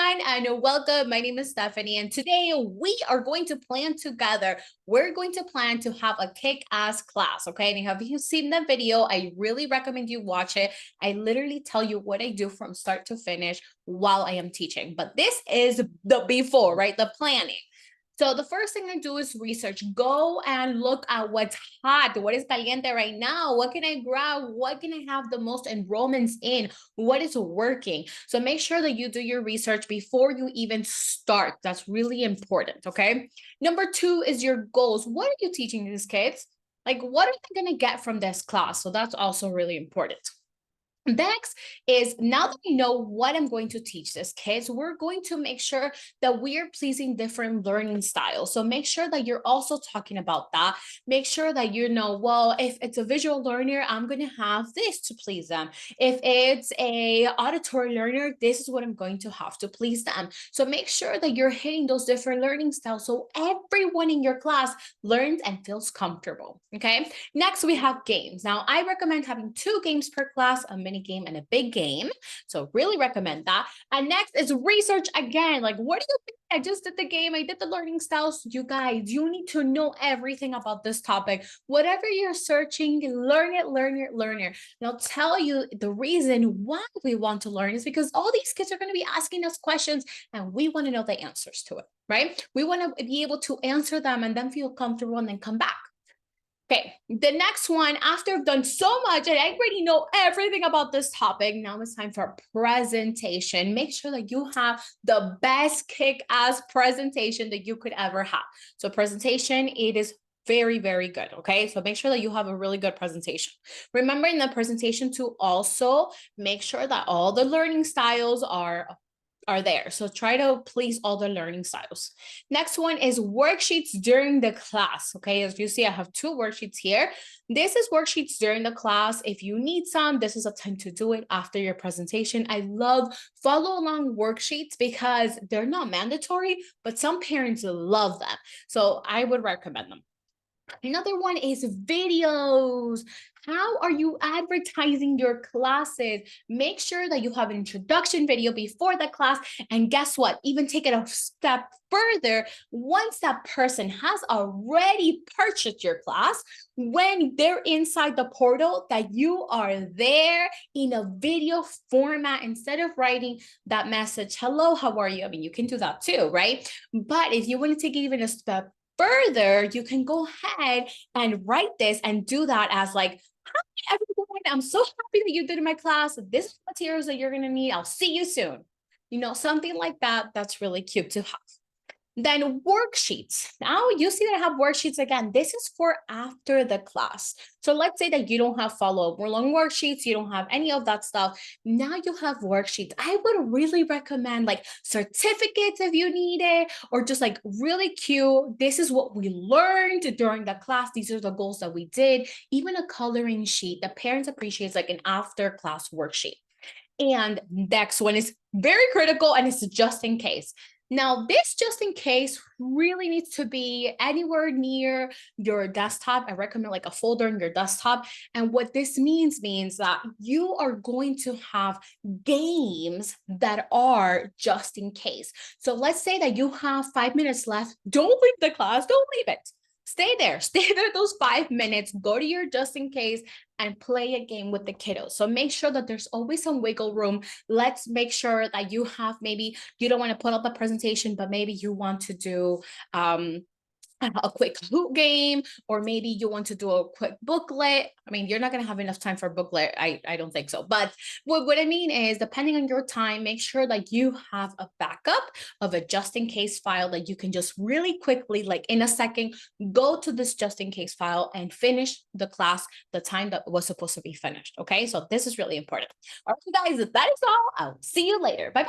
everyone, and welcome. My name is Stephanie, and today we are going to plan together. We're going to plan to have a kick-ass class, okay? And if you've seen the video, I really recommend you watch it. I literally tell you what I do from start to finish while I am teaching. But this is the before, right? The planning. So the first thing I do is research. Go and look at what's hot, what is caliente right now. What can I grab? What can I have the most enrollments in? What is working? So make sure that you do your research before you even start. That's really important, okay? Number two is your goals. What are you teaching these kids? Like, what are they going to get from this class? So that's also really important. Next is, now that we know what I'm going to teach these kids, we're going to make sure that we are pleasing different learning styles. So make sure that you're also talking about that. Make sure that you know, well, if it's a visual learner, I'm going to have this to please them. If it's a auditory learner, this is what I'm going to have to please them. So make sure that you're hitting those different learning styles so everyone in your class learns and feels comfortable. Okay. Next, we have games. Now, I recommend having 2 games per class, a mini game and a big game. So really recommend that. And next is research again. Like, what do you think? I just did the game. I did the learning styles. You guys, you need to know everything about this topic. Whatever you're searching, learn it, learn it, learn it. And I'll tell you the reason why we want to learn is because all these kids are going to be asking us questions and we want to know the answers to it, right? We want to be able to answer them and then feel comfortable and then come back. Okay, the next one, after I've done so much and I already know everything about this topic, now it's time for presentation. Make sure that you have the best kick-ass presentation that you could ever have. So presentation, it is very, very good, okay? So make sure that you have a really good presentation. Remember in the presentation to also make sure that all the learning styles are there. So try to please all the learning styles. Next one is worksheets during the class. Okay, as you see, I have 2 worksheets here. This is worksheets during the class. If you need some, this is a time to do it after your presentation. I love follow along worksheets because they're not mandatory, but some parents love them. So I would recommend them. Another one is videos. How are you advertising your classes? Make sure that you have an introduction video before the class. And guess what? Even take it a step further. Once that person has already purchased your class, when they're inside the portal, that you are there in a video format instead of writing that message, hello, how are you? I mean, you can do that too, right? But if you want to take it even a step further, you can go ahead and write this and do that as like, hi, everyone, I'm so happy that you did in my class. This is materials that you're going to need. I'll see you soon. You know, something like that. That's really cute to have. Then worksheets. Now you see that I have worksheets again. This is for after the class. So let's say that you don't have follow-up long worksheets, you don't have any of that stuff. Now you have worksheets. I would really recommend like certificates if you need it, or just like really cute. This is what we learned during the class. These are the goals that we did. Even a coloring sheet. The parents appreciate like an after class worksheet. And next one is very critical and it's just in case. Now, this just in case really needs to be anywhere near your desktop. I recommend like a folder in your desktop. And what this means that you are going to have games that are just in case. So let's say that you have 5 minutes left. Don't leave the class. Don't leave it. Stay there those 5 minutes, go to your just in case and play a game with the kiddos. So make sure that there's always some wiggle room. Let's make sure that you have, maybe you don't want to put up a presentation, but maybe you want to do a quick hoop game, or maybe you want to do a quick booklet. I mean, you're not going to have enough time for a booklet. I don't think so. But what I mean is, depending on your time, make sure that you have a backup of a just in case file that you can just really quickly, like in a second, go to this just in case file and finish the class the time that was supposed to be finished. Okay, so this is really important. All right, guys, that is all. I'll see you later. Bye-bye.